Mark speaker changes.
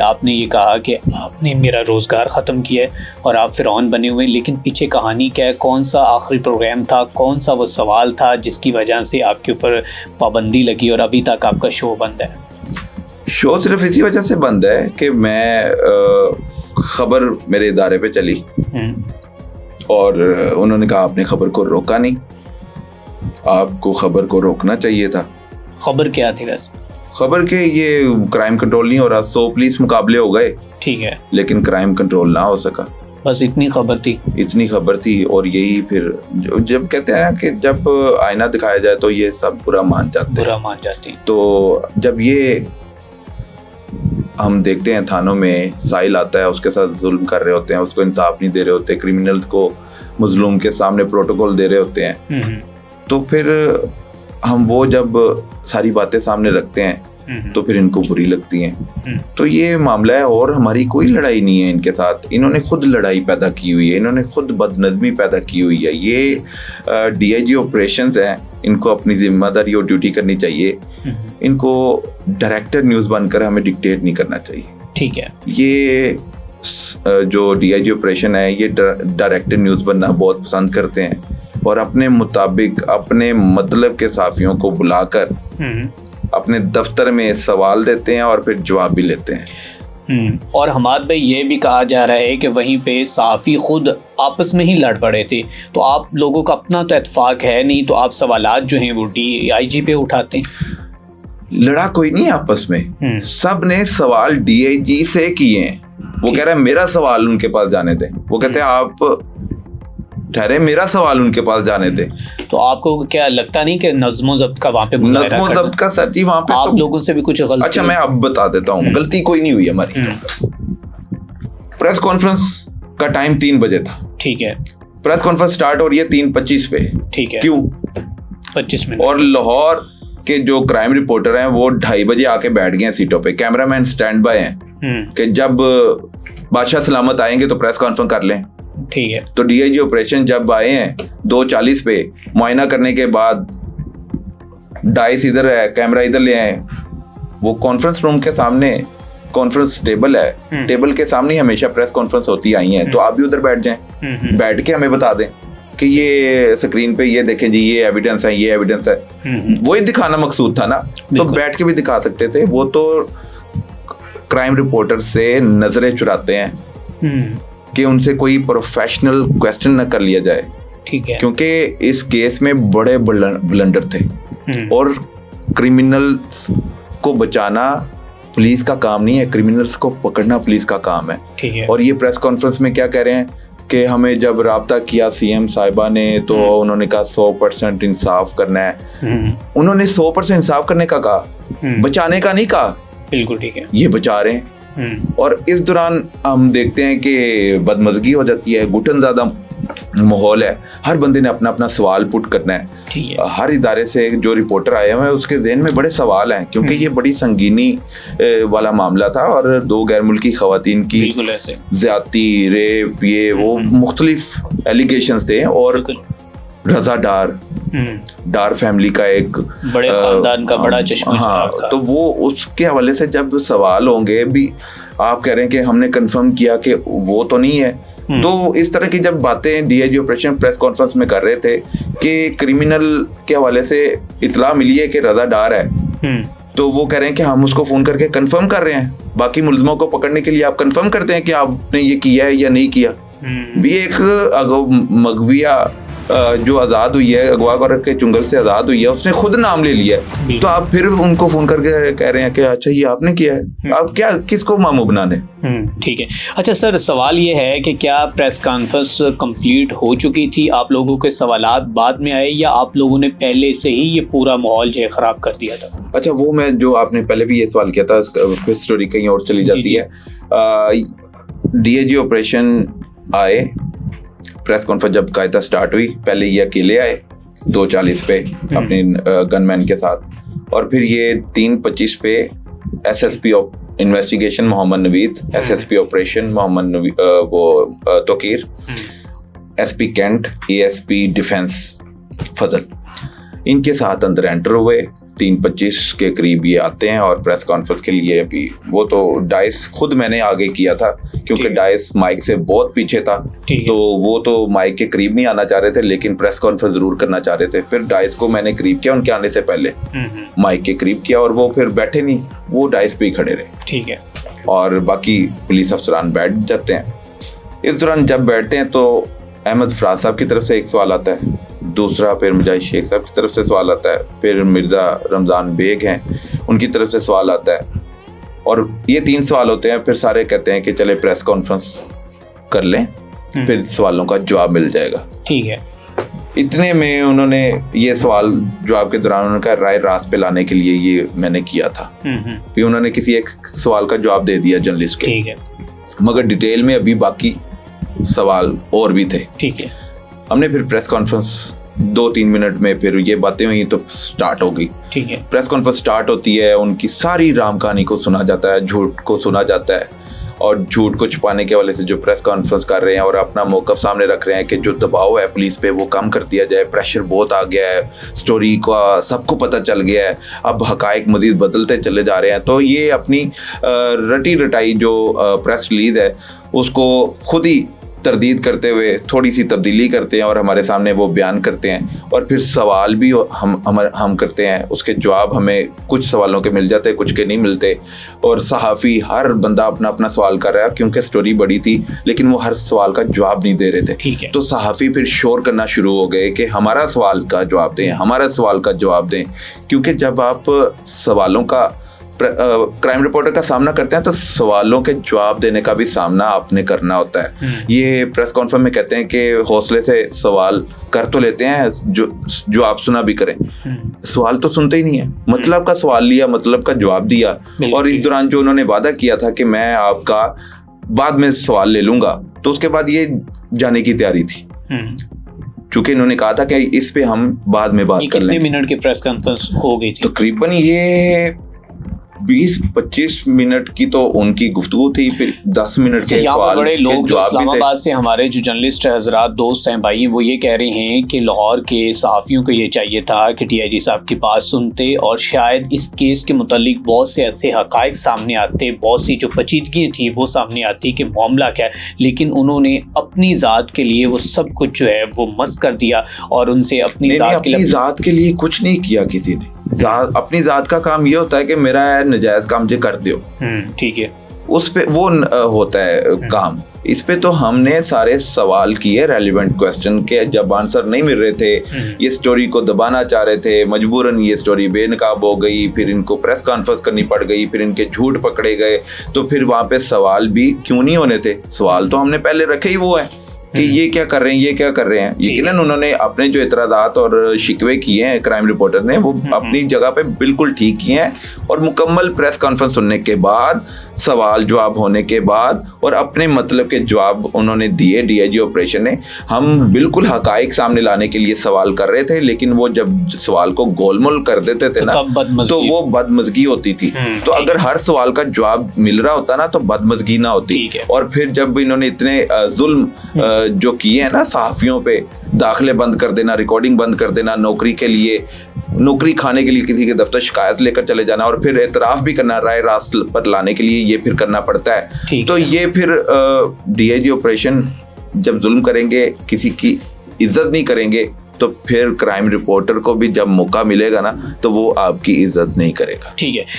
Speaker 1: आपने ये कहा कि आपने मेरा रोज़गार ख़त्म किया है और आप फ़िरौन बने हुए हैं, लेकिन पीछे कहानी क्या है? कौन सा आखिरी प्रोग्राम था, कौन सा वो सवाल था जिसकी वजह से आपके ऊपर पाबंदी लगी और अभी तक आपका शो बंद है?
Speaker 2: शो सिर्फ इसी वजह से बंद है कि मैं खबर मेरे इदारे पे चली और उन्होंने कहा आपने खबर को रोका नहीं, आपको खबर को रोकना चाहिए था।
Speaker 1: खबर क्या थी वैसे?
Speaker 2: खबर के ये क्राइम कंट्रोल नहीं हो रहा, 100 पुलिस मुकाबले हो गए,
Speaker 1: ठीक है,
Speaker 2: लेकिन क्राइम कंट्रोल ना हो सका।
Speaker 1: बस इतनी खबर थी?
Speaker 2: इतनी खबर थी। और यही फिर जब कहते हैं ना कि जब आईना दिखाया जाए तो ये सब बुरा मान जाते हैं। तो जब ये हम देखते हैं थानों में साहिल आता है, उसके साथ जुल्म कर रहे होते हैं, उसको इंसाफ नहीं दे रहे होते, क्रिमिनल्स को मजलूम के सामने प्रोटोकॉल दे रहे होते हैं, तो फिर हम वो जब सारी बातें सामने रखते हैं तो फिर इनको बुरी लगती हैं। तो ये मामला है और हमारी कोई लड़ाई नहीं है इनके साथ, इन्होंने खुद लड़ाई पैदा की हुई है, इन्होंने खुद बदनज़मी पैदा की हुई है। ये DIG ऑपरेशंस हैं, इनको अपनी जिम्मेदारी और ड्यूटी करनी चाहिए, इनको डायरेक्टर न्यूज़ बनकर हमें डिक्टेट नहीं करना चाहिए।
Speaker 1: ठीक है,
Speaker 2: ये जो DIG ऑपरेशन है ये डायरेक्टर न्यूज़ बनना बहुत पसंद करते हैं और अपने मुताबिक अपने मतलब के साफियों को बुलाकर अपने दफ्तर में सवाल देते हैं और फिर जवाब भी लेते हैं।
Speaker 1: और हमाद भाई ये भी कहा जा रहा है कि वहीं पे साफ़ी खुद आपस में ही लड़ पड़े थे, तो आप लोगों का अपना तो इत्तेफाक है नहीं, तो आप सवालात जो हैं वो DIG पे उठाते हैं।
Speaker 2: लड़ा कोई नहीं आपस में, सब ने सवाल DIG से किए हैं। वो कह रहा है मेरा सवाल उनके पास जाने दें, वो कहते हैं आप ठहरे मेरा सवाल उनके पास जाने दे।
Speaker 1: तो आपको क्या लगता नहीं कि नज़्मो ज़ब्त का वहाँ पे मुज़ाहिरा
Speaker 2: नज़्मो ज़ब्त का सर जी वहाँ पे
Speaker 1: आप लोगों से भी कुछ गलती?
Speaker 2: अच्छा मैं अब बता देता हूँ, गलती कोई नहीं हुई हमारी। प्रेस कॉन्फ्रेंस का टाइम 3 बजे था,
Speaker 1: ठीक है,
Speaker 2: प्रेस कॉन्फ्रेंस स्टार्ट हो रही है 3:25 पे,
Speaker 1: ठीक है,
Speaker 2: क्यों
Speaker 1: 25 मिनट,
Speaker 2: और लाहौर के जो क्राइम रिपोर्टर हैं वो 2:30 बजे आके बैठ गए हैं सीटों पे, कैमरामैन स्टैंड बाय हैं कि जब बादशाह सलामत आएंगे तो प्रेस कॉन्फ्रेंस कर लें।
Speaker 1: ठीक है,
Speaker 2: तो DIG ऑपरेशन जब आए हैं 2:40 पे, मुआयना करने के बाद डाइस इधर है, कैमरा इधर ले आए, वो कॉन्फ्रेंस रूम के सामने कॉन्फ्रेंस टेबल है, टेबल के सामने हमेशा प्रेस कॉन्फ्रेंस होती आई है, तो आप भी उधर बैठ जाएं, बैठ के हमें बता दें कि ये स्क्रीन पे ये देखें जी ये एविडेंस है, ये एविडेंस है, वही दिखाना मकसूद था ना, तो बैठ के भी दिखा सकते थे। वो तो क्राइम रिपोर्टर से नजरें चुराते हैं कि उनसे कोई प्रोफेशनल क्वेश्चन न कर लिया जाए,
Speaker 1: ठीक है,
Speaker 2: क्योंकि इस केस में बड़े ब्लंडर थे और क्रिमिनल्स को बचाना पुलिस का काम नहीं है, क्रिमिनल्स को पकड़ना पुलिस का काम है।
Speaker 1: ठीक है,
Speaker 2: और ये प्रेस कॉन्फ्रेंस में क्या कह रहे हैं कि हमें जब राब्ता किया CM साहिबा ने तो उन्होंने कहा 100% इंसाफ करना है। उन्होंने 100% इंसाफ करने का कहा, बचाने का नहीं कहा।
Speaker 1: बिल्कुल ठीक है,
Speaker 2: ये बचा रहे हैं और इस दौरान हम देखते हैं कि बदमज़गी हो जाती है, घुटन ज़्यादा माहौल है, हर बंदे ने अपना अपना सवाल पुट करना है।
Speaker 1: ठीक है,
Speaker 2: हर इदारे से जो रिपोर्टर आए हैं उसके ज़हन में बड़े सवाल हैं, क्योंकि ये बड़ी संगीनी वाला मामला था और 2 गैर मुल्की ख़वातीन की ज़्यादती, रेप, ये वो मुख्तलिफ एलिगेशंस थे और रज़ा डार फैमिली का एक
Speaker 1: बड़े खानदान का बड़ा चश्मा था।
Speaker 2: तो वो उसके हवाले से जब सवाल होंगे भी, आप कह रहे हैं कि हमने कंफर्म किया कि वो तो नहीं है, तो इस तरह की जब बातें DIG ऑपरेशन प्रेस कॉन्फ्रेंस में कर रहे थे कि क्रिमिनल के हवाले से इतला मिली है कि रज़ा डार है, तो वो कह रहे हैं कि हम उसको फोन करके कंफर्म कर रहे हैं, बाकी मुलजमों को पकड़ने के लिए आप कंफर्म करते हैं कि आपने ये किया है या नहीं किया। भी एक मगविया जो आज़ाद हुई है, अगवा के चुंगल से आज़ाद हुई है, उसने खुद नाम ले लिया है, तो आप फिर उनको फोन करके कह रहे हैं कि अच्छा ये आपने किया है, आप क्या किसको मामू बनाने।
Speaker 1: ठीक है, अच्छा सर, सवाल ये है कि क्या प्रेस कॉन्फ्रेंस कंप्लीट हो चुकी थी, आप लोगों के सवालात बाद में आए या आप लोगों ने पहले से ही ये पूरा माहौल जो है ख़राब कर दिया था?
Speaker 2: अच्छा, वो मैं जो आपने पहले भी ये सवाल किया था, फिर स्टोरी कहीं और चली जाती है। DIG ऑपरेशन आए, प्रेस कॉन्फ्रेंस जब कायदा स्टार्ट हुई, पहले ये अकेले आए 2:40 पे अपने गनमैन के साथ, और फिर ये 3:25 पे SSP of investigation Mohammad Naveed, SSP operation Mohammad Tauqeer, SP Cantt, ASP defence Fazal, इनके साथ अंदर एंटर हुए 3:25 के करीब ये आते हैं और प्रेस कॉन्फ्रेंस के लिए अभी वो तो डाइस खुद मैंने आगे किया था क्योंकि डाइस माइक से बहुत पीछे था, तो वो तो माइक के करीब नहीं आना चाह रहे थे लेकिन प्रेस कॉन्फ्रेंस जरूर करना चाह रहे थे। फिर डाइस को मैंने करीब किया उनके आने से पहले, माइक के करीब किया और वो फिर बैठे नहीं, वो डाइस पे ही खड़े रहे।
Speaker 1: ठीक है।
Speaker 2: और बाकी पुलिस अफसरान बैठ जाते हैं। इस दौरान जब बैठते हैं तो अहमद फराज साहब की तरफ से एक सवाल आता है, दूसरा फिर मुजाहिद शेख साहब की तरफ से सवाल आता है, फिर मिर्ज़ा रमज़ान बेग हैं उनकी तरफ से सवाल आता है और ये 3 सवाल होते हैं। फिर सारे कहते हैं कि चले प्रेस कॉन्फ्रेंस कर लें, फिर सवालों का जवाब मिल जाएगा।
Speaker 1: ठीक है।
Speaker 2: इतने में उन्होंने ये सवाल जवाब के दौरान उन्होंने कहा राय रास्त पे लाने के लिए ये मैंने किया था। फिर उन्होंने किसी एक सवाल का जवाब दे दिया जर्नलिस्ट के।
Speaker 1: ठीक है।
Speaker 2: मगर डिटेल में अभी बाकी सवाल और भी थे।
Speaker 1: ठीक है।
Speaker 2: हमने फिर प्रेस कॉन्फ्रेंस 2-3 मिनट में फिर ये बातें हुई तो स्टार्ट हो गई।
Speaker 1: ठीक है।
Speaker 2: प्रेस कॉन्फ्रेंस स्टार्ट होती है, उनकी सारी राम कहानी को सुना जाता है, झूठ को सुना जाता है और झूठ को छुपाने के हवाले से जो प्रेस कॉन्फ्रेंस कर रहे हैं और अपना मौक़िफ़ सामने रख रहे हैं कि जो दबाव है पुलिस पे वो कम कर दिया जाए, प्रेशर बहुत आ गया है, स्टोरी का सबको पता चल गया है, अब हक़ाइक़ मज़ीद बदलते चले जा रहे हैं। तो ये अपनी रटी रटाई जो प्रेस रिलीज़ है उसको खुद ही तरदीद करते हुए थोड़ी सी तब्दीली करते हैं और हमारे सामने वो बयान करते हैं और फिर सवाल भी हम करते हैं, उसके जवाब हमें कुछ सवालों के मिल जाते हैं, कुछ के नहीं मिलते और सहाफ़ी हर बंदा अपना अपना सवाल कर रहा है क्योंकि स्टोरी बड़ी थी लेकिन वो हर सवाल का जवाब नहीं दे रहे थे।
Speaker 1: ठीक है।
Speaker 2: तो सहाफ़ी फिर शोर करना शुरू हो गए कि हमारा सवाल का जवाब दें, हमारा सवाल का जवाब दें, क्योंकि जब आप सवालों का क्राइम रिपोर्टर का सामना करते हैं तो सवालों के जवाब देने का भी सामना आपने करना होता है। ये प्रेस कॉन्फ्रेंस में कहते हैं कि हौसले से सवाल कर तो लेते हैं जो आप सुना भी करें, सवाल तो सुनते ही नहीं है। मतलब का सवाल लिया, मतलब का जवाब दिया और इस दौरान जो उन्होंने वादा किया था कि मैं आपका बाद में सवाल ले लूंगा, तो उसके बाद ये जाने की तैयारी थी क्योंकि इन्होंने कहा था कि इस पे हम बाद में बात कर लेंगे।
Speaker 1: कितने मिनट की प्रेस कॉन्फ्रेंस हो गई थी?
Speaker 2: तकरीबन ये 20-25 मिनट की तो उनकी गुफ्तगू थी, फिर 10 मिनट के सवाल
Speaker 1: बड़े लोग जो इस्लामाबाद से हमारे जो जर्नलिस्ट हजरात दोस्त हैं भाई, वो ये कह रहे हैं कि लाहौर के सहाफ़ियों को ये चाहिए था कि DIG साहब की बात सुनते और शायद इस केस के मुतालिक बहुत से ऐसे हक़ाइक़ सामने आते, बहुत सी जो पेचीदगी थी वो सामने आती कि मामला क्या है, लेकिन उन्होंने अपनी ज़ात के लिए वो सब कुछ जो है वो मस्त कर दिया और उनसे अपनी ज़ात
Speaker 2: के लिए कुछ नहीं किया किसी ने। अपनी ज़ात का काम ये होता है कि मेरा नजायज काम जो कर दो,
Speaker 1: ठीक है,
Speaker 2: उस पे वो होता है काम। इस पे तो हमने सारे सवाल किए रेलिवेंट क्वेश्चन के, जब आंसर नहीं मिल रहे थे, ये स्टोरी को दबाना चाह रहे थे, मजबूरन ये स्टोरी बेनकाब हो गई, फिर इनको प्रेस कॉन्फ्रेंस करनी पड़ गई, फिर इनके झूठ पकड़े गए, तो फिर वहाँ पे सवाल भी क्यों नहीं होने थे? सवाल तो हमने पहले रखे ही वो है कि ये क्या कर रहे हैं, ये क्या कर रहे हैं। यकीनन उन्होंने अपने जो इतराज़ात और शिकवे किए हैं क्राइम रिपोर्टर ने, वो अपनी जगह पे बिल्कुल ठीक किए हैं और मुकम्मल प्रेस कॉन्फ्रेंस सुनने के बाद, सवाल जवाब होने के बाद और अपने मतलब के जवाब उन्होंने दिए DIG ऑपरेशन ने। हम बिल्कुल हक़ाइक़ सामने लाने के लिए सवाल कर रहे थे, लेकिन वो जब सवाल को गोलमोल कर देते थे ना तो वो बदमज़गी होती थी। तो अगर हर सवाल का जवाब मिल रहा होता ना तो बदमज़गी ना होती। और फिर जब इन्होंने इतने जुल्म जो किए हैं ना सहाफ़ियों पे, दाखिले बंद कर देना, रिकॉर्डिंग बंद कर देना, नौकरी के लिए, नौकरी खाने के लिए किसी के दफ्तर शिकायत लेकर चले जाना और फिर एतराफ़ भी करना राय रास्त पर लाने के लिए, ये फिर करना पड़ता है। तो ये फिर DIG ऑपरेशन जब जुल्म करेंगे, किसी की इज्जत नहीं करेंगे, तो फिर क्राइम रिपोर्टर को भी जब मौका मिलेगा ना तो वो आपकी इज्जत नहीं करेगा।
Speaker 1: ठीक है।